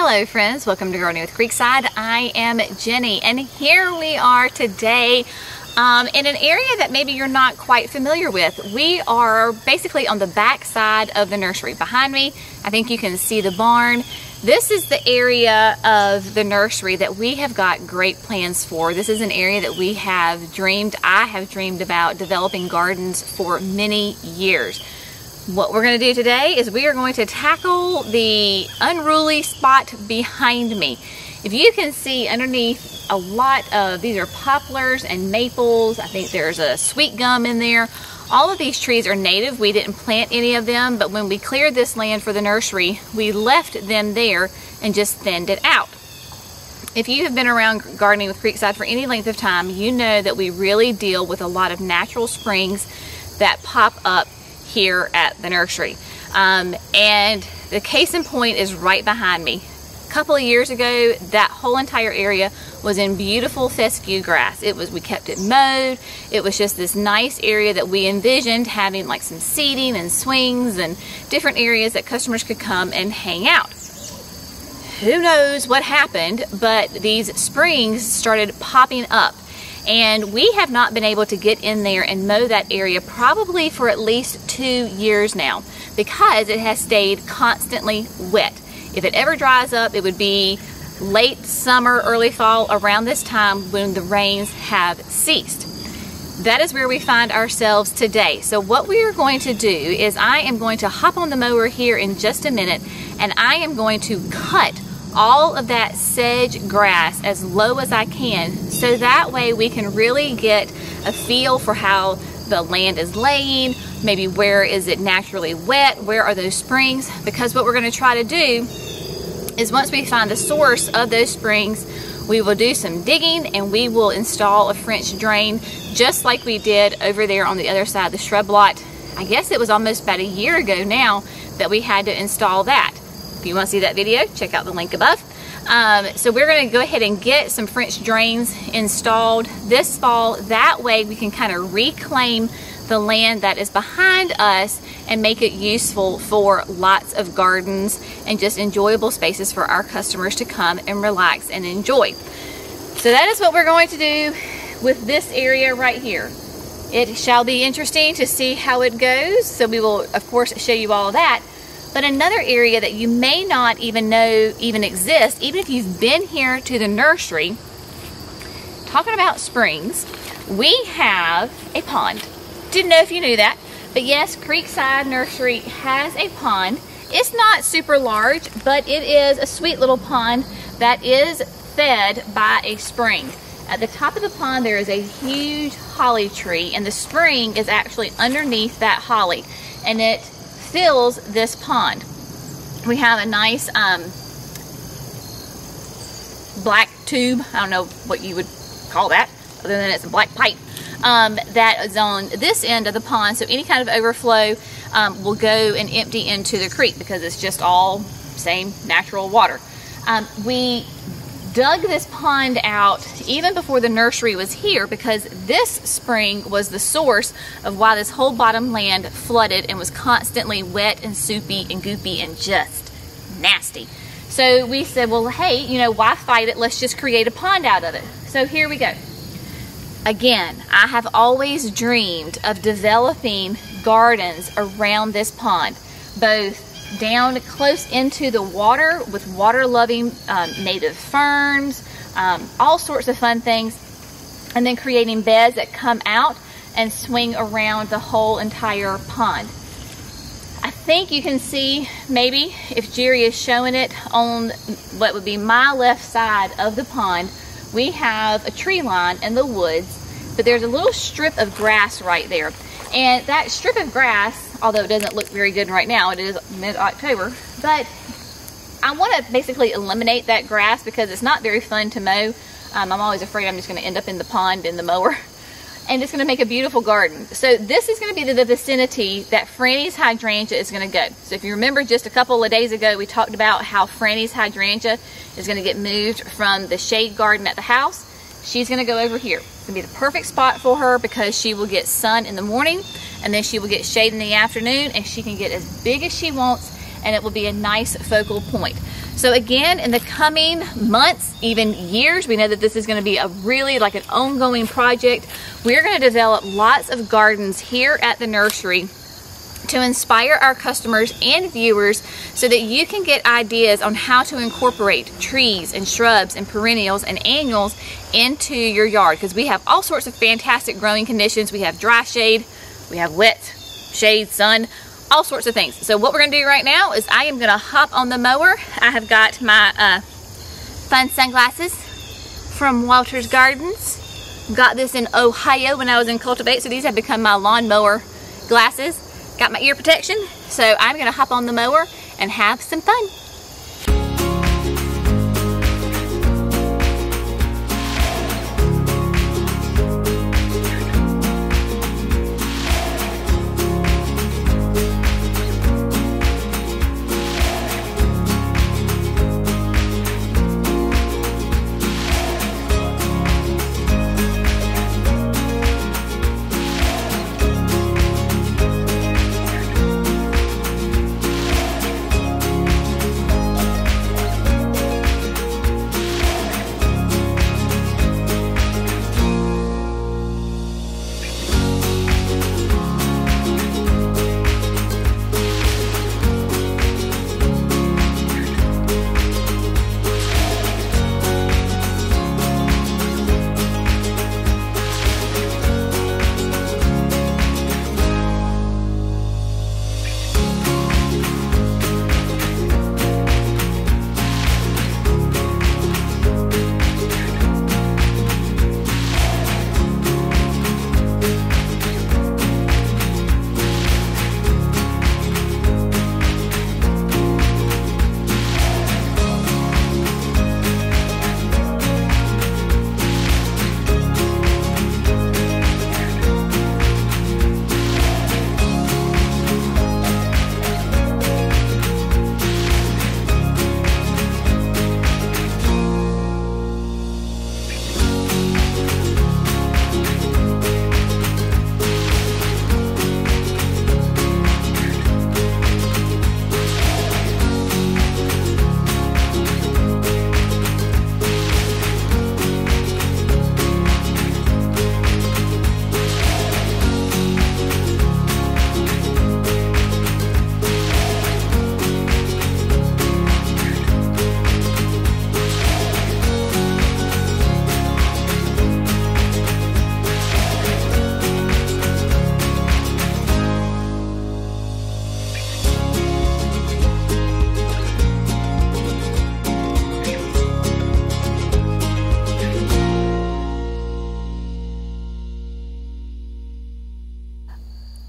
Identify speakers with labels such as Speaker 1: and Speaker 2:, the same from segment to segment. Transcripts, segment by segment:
Speaker 1: Hello friends, welcome to Gardening with Creekside. I am Jenny and here we are today in an area that maybe you're not quite familiar with. We are basically on the back side of the nursery. Behind me, I think you can see the barn. This is the area of the nursery that we have got great plans for. This is an area that I have dreamed about developing gardens for many years. What we're going to do today is we are going to tackle the unruly spot behind me. If you can see underneath a lot of, these are poplars and maples. I think there's a sweet gum in there. All of these trees are native. We didn't plant any of them, but when we cleared this land for the nursery, we left them there and just thinned it out. If you have been around Gardening with Creekside for any length of time, you know that we really deal with a lot of natural springs that pop up here at the nursery. And the case in point is right behind me. A couple of years ago, that whole entire area was in beautiful fescue grass. We kept it mowed. It was just this nice area that we envisioned having like some seating and swings and different areas that customers could come and hang out. Who knows what happened, but these springs started popping up. And we have not been able to get in there and mow that area probably for at least 2 years now because it has stayed constantly wet. If it ever dries up, it would be late summer, early fall, around this time when the rains have ceased. That is where we find ourselves today. So what we are going to do is I am going to hop on the mower here in just a minute and I am going to cut all of that sedge grass as low as I can, so that way we can really get a feel for how the land is laying, maybe where is it naturally wet, where are those springs, because what we're going to try to do is once we find the source of those springs, we will do some digging and we will install a French drain just like we did over there on the other side of the shrub lot. I guess it was almost about a year ago now that we had to install that. If you want to see that video, check out the link above. So we're going to go ahead and get some French drains installed this fall. That way we can kind of reclaim the land that is behind us and make it useful for lots of gardens and just enjoyable spaces for our customers to come and relax and enjoy. So that is what we're going to do with this area right here. It shall be interesting to see how it goes. So we will, of course, show you all of that. But another area that you may not even know even exists, even if you've been here to the nursery, talking about springs, we have a pond. Didn't know if you knew that, but yes, Creekside Nursery has a pond. It's not super large, but it is a sweet little pond that is fed by a spring. At the top of the pond, there is a huge holly tree, and the spring is actually underneath that holly, and it fills this pond. We have a nice black tube, I don't know what you would call that other than it's a black pipe, that is on this end of the pond, so any kind of overflow will go and empty into the creek because it's just all same natural water. We dug this pond out even before the nursery was here because this spring was the source of why this whole bottom land flooded and was constantly wet and soupy and goopy and just nasty. So we said, well, hey, you know, why fight it? Let's just create a pond out of it. So here we go. Again, I have always dreamed of developing gardens around this pond, both down close into the water with water-loving native ferns, all sorts of fun things, and then creating beds that come out and swing around the whole entire pond. I think you can see, maybe if Jerry is showing it, on what would be my left side of the pond, we have a tree line in the woods, but there's a little strip of grass right there. And that strip of grass, although it doesn't look very good right now, it is mid-October, but I want to basically eliminate that grass because it's not very fun to mow. I'm always afraid I'm just going to end up in the pond in the mower. And it's going to make a beautiful garden. So this is going to be the vicinity that Franny's hydrangea is going to go. So if you remember just a couple of days ago, we talked about how Franny's hydrangea is going to get moved from the shade garden at the house. She's going to go over here. It's going to be the perfect spot for her because she will get sun in the morning and then she will get shade in the afternoon and she can get as big as she wants and it will be a nice focal point. So again, in the coming months, even years, we know that this is going to be a really like an ongoing project. We're going to develop lots of gardens here at the nursery to inspire our customers and viewers so that you can get ideas on how to incorporate trees and shrubs and perennials and annuals into your yard, because we have all sorts of fantastic growing conditions. We have dry shade, we have wet shade, sun, all sorts of things. So what we're going to do right now is I am going to hop on the mower. I have got my fun sunglasses from Walter's Gardens. Got this in Ohio when I was in Cultivate, so these have become my lawnmower glasses. Got my ear protection, so I'm gonna hop on the mower and have some fun.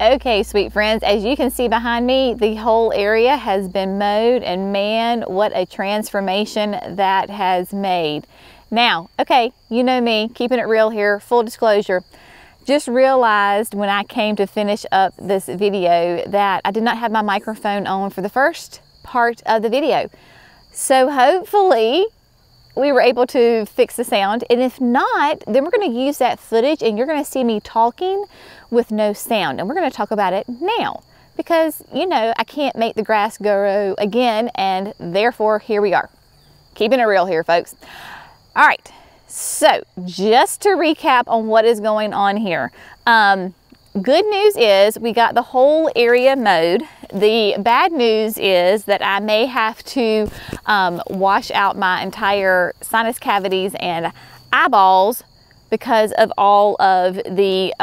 Speaker 1: Okay, sweet friends, as you can see behind me, the whole area has been mowed, and man, what a transformation that has made. Now, okay, you know me, keeping it real here, full disclosure, just realized when I came to finish up this video that I did not have my microphone on for the first part of the video. So hopefully we were able to fix the sound, and if not, then we're going to use that footage and you're going to see me talking with no sound, and we're going to talk about it now because, you know, I can't make the grass grow again, and therefore here we are, keeping it real here, folks. All right, so just to recap on what is going on here, good news is we got the whole area mowed. The bad news is that I may have to wash out my entire sinus cavities and eyeballs because of all of the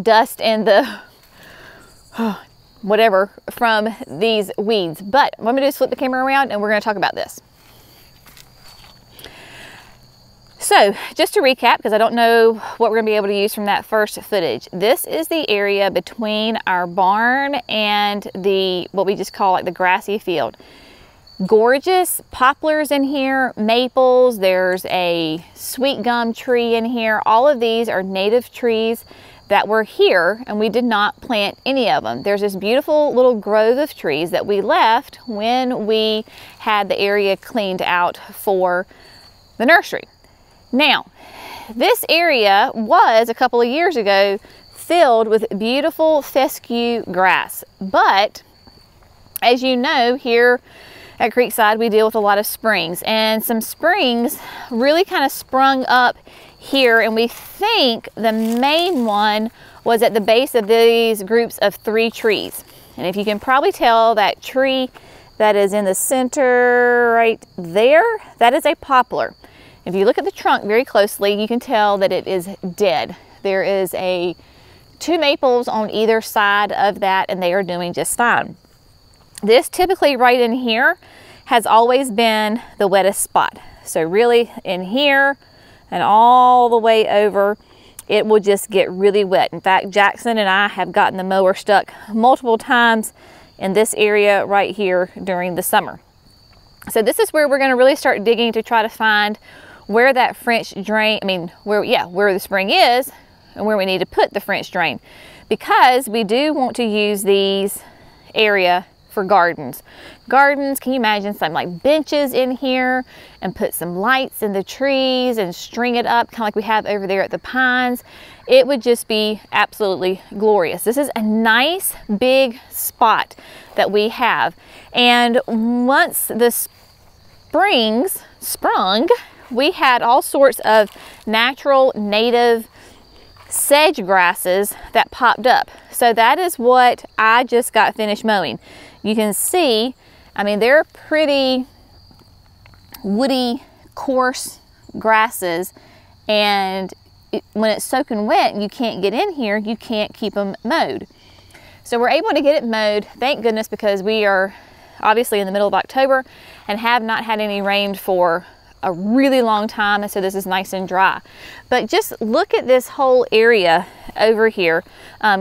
Speaker 1: dust and the whatever from these weeds. But what I'm gonna do is flip the camera around and we're gonna talk about this. So just to recap, because I don't know what we're gonna be able to use from that first footage, this is the area between our barn and what we just call like the grassy field. Gorgeous poplars in here, maples, there's a sweet gum tree in here. All of these are native trees that were here, and we did not plant any of them. There's this beautiful little grove of trees that we left when we had the area cleaned out for the nursery. Now, this area was a couple of years ago filled with beautiful fescue grass, but As you know, here at Creekside, we deal with a lot of springs, and some springs really kind of sprung up here, and we think the main one was at the base of these groups of 3 trees. And if you can probably tell, that tree that is in the center right there, that is a poplar. If you look at the trunk very closely, you can tell that it is dead. There is 2 maples on either side of that, and they are doing just fine. This typically right in here has always been the wettest spot. So really in here and all the way over, it will just get really wet. In fact, Jackson and I have gotten the mower stuck multiple times in this area right here during the summer. So this is where we're going to really start digging to try to find where that French drain, where the spring is and where we need to put the French drain, because we do want to use these area for gardens. Can you imagine some like benches in here and put some lights in the trees and string it up kind of like we have over there at the pines? It would just be absolutely glorious. This is a nice big spot that we have, and once the springs sprung, we had all sorts of natural native sedge grasses that popped up. So that is what I just got finished mowing. You can see, they're pretty woody, coarse grasses, and when it's soaking wet and you can't get in here, you can't keep them mowed. So we're able to get it mowed, thank goodness, because we are obviously in the middle of October and have not had any rain for a really long time, and so this is nice and dry. But just look at this whole area over here.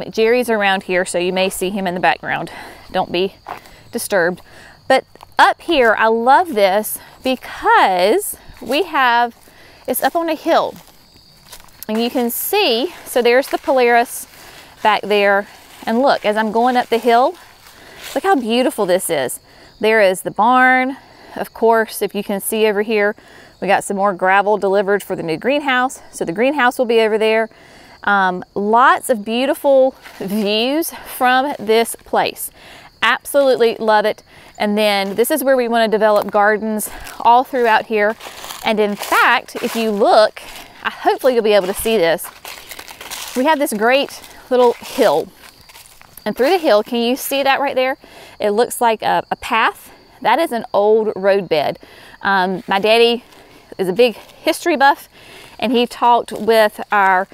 Speaker 1: Jerry's around here, so you may see him in the background. Don't be disturbed. But up here, I love this because it's up on a hill, and you can see, so there's the Polaris back there, and look, as I'm going up the hill, look how beautiful this is. There is the barn. Of course, if you can see over here, we got some more gravel delivered for the new greenhouse. So the greenhouse will be over there. Lots of beautiful views from this place. Absolutely love it. And then this is where we want to develop gardens all throughout here. And in fact, if you look, hopefully you'll be able to see this. We have this great little hill. And through the hill, can you see that right there? It looks like a path. That is an old roadbed. My daddy is a big history buff, and he talked with our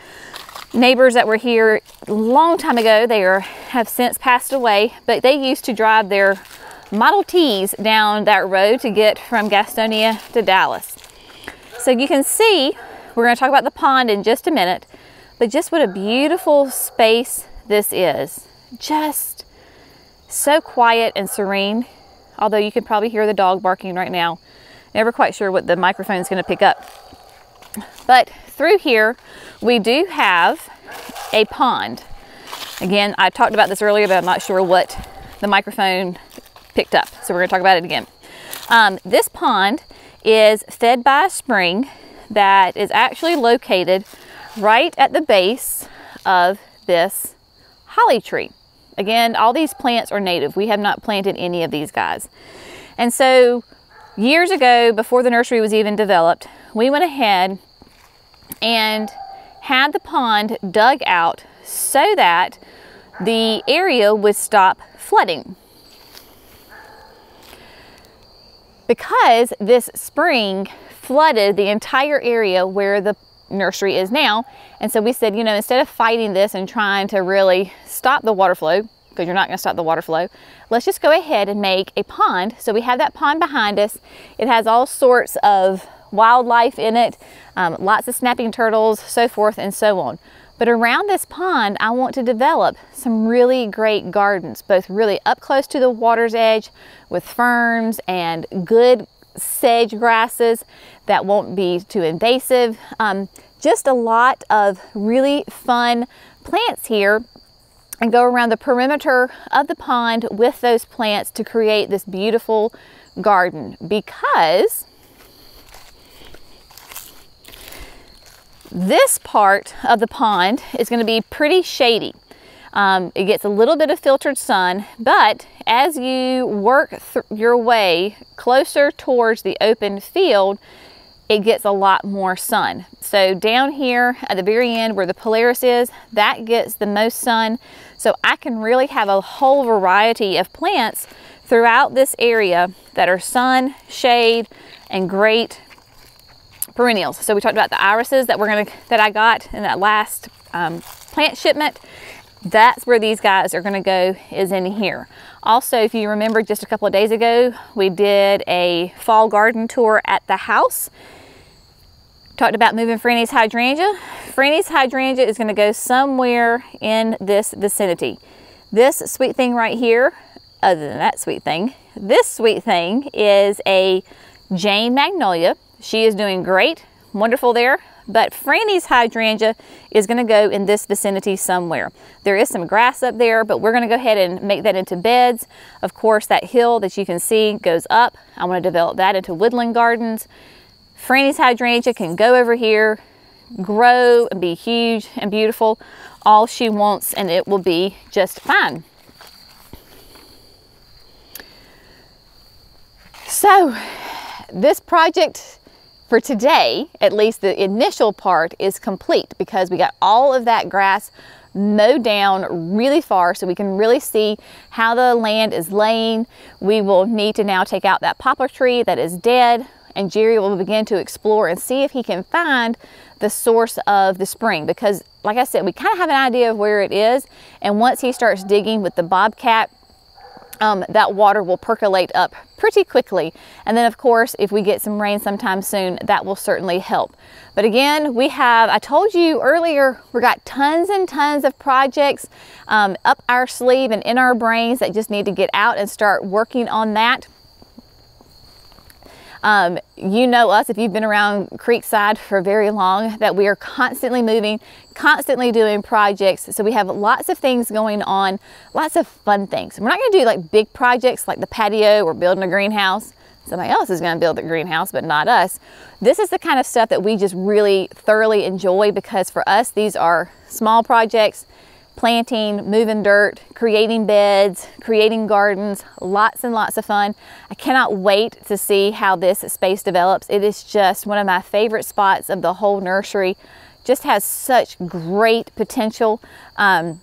Speaker 1: neighbors that were here a long time ago. They have since passed away, but they used to drive their Model Ts down that road to get from Gastonia to Dallas. So you can see, we're going to talk about the pond in just a minute, but just what a beautiful space this is. Just so quiet and serene. Although you can probably hear the dog barking right now. Never quite sure what the microphone is going to pick up. But through here, we do have a pond. Again, I talked about this earlier, but I'm not sure what the microphone picked up. So we're going to talk about it again. This pond is fed by a spring that is actually located right at the base of this holly tree. Again, all these plants are native. We have not planted any of these guys. And so years ago, before the nursery was even developed, we went ahead and had the pond dug out so that the area would stop flooding. Because this spring flooded the entire area where the nursery is now. And so we said, instead of fighting this and trying to really stop the water flow, because you're not going to stop the water flow, let's just go ahead and make a pond. So we have that pond behind us. It has all sorts of wildlife in it, lots of snapping turtles, so forth and so on. But around this pond, I want to develop some really great gardens, both really up close to the water's edge with ferns and good sedge grasses that won't be too invasive. Just a lot of really fun plants here, and go around the perimeter of the pond with those plants to create this beautiful garden, because this part of the pond is going to be pretty shady. It gets a little bit of filtered sun, but as you work your way closer towards the open field, it gets a lot more sun. So down here at the very end where the Polaris is, that gets the most sun. So I can really have a whole variety of plants throughout this area that are sun, shade, and great perennials. So we talked about the irises that I got in that last plant shipment. That's where these guys are gonna go, is in here. Also, if you remember just a couple of days ago, we did a fall garden tour at the house. Talked about moving Franny's hydrangea. Franny's hydrangea is gonna go somewhere in this vicinity. This sweet thing right here, other than that sweet thing, this sweet thing is a Jane magnolia. She is doing great, wonderful there. But Franny's hydrangea is going to go in this vicinity somewhere. There is some grass up there, but we're going to go ahead and make that into beds. Of course, that hill that you can see goes up. I want to develop that into woodland gardens. Franny's hydrangea can go over here, grow and be huge and beautiful all she wants, and it will be just fine. So this project for today, at least the initial part, is complete because we got all of that grass mowed down really far so we can really see how the land is laying. We will need to now take out that poplar tree that is dead, and Jerry will begin to explore and see if he can find the source of the spring, because like I said, we kind of have an idea of where it is, and once he starts digging with the bobcat, that water will percolate up pretty quickly. And then of course, if we get some rain sometime soon, that will certainly help. But again, I told you earlier, we got tons and tons of projects up our sleeve and in our brains that just need to get out and start working on that. You know us, if you've been around Creekside for very long, that we are constantly moving, constantly doing projects. So we have lots of things going on, lots of fun things. We're not going to do like big projects like the patio or building a greenhouse. Somebody else is going to build the greenhouse, but not us. This is the kind of stuff that we just really thoroughly enjoy, because for us, these are small projects. Planting, moving dirt, creating beds, creating gardens, lots and lots of fun. I cannot wait to see how this space develops. It is just one of my favorite spots of the whole nursery. Just has such great potential that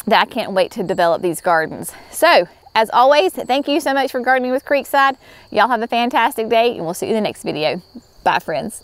Speaker 1: I can't wait to develop these gardens. So, as always, thank you so much for gardening with Creekside. Y'all have a fantastic day, and we'll see you in the next video. Bye, friends.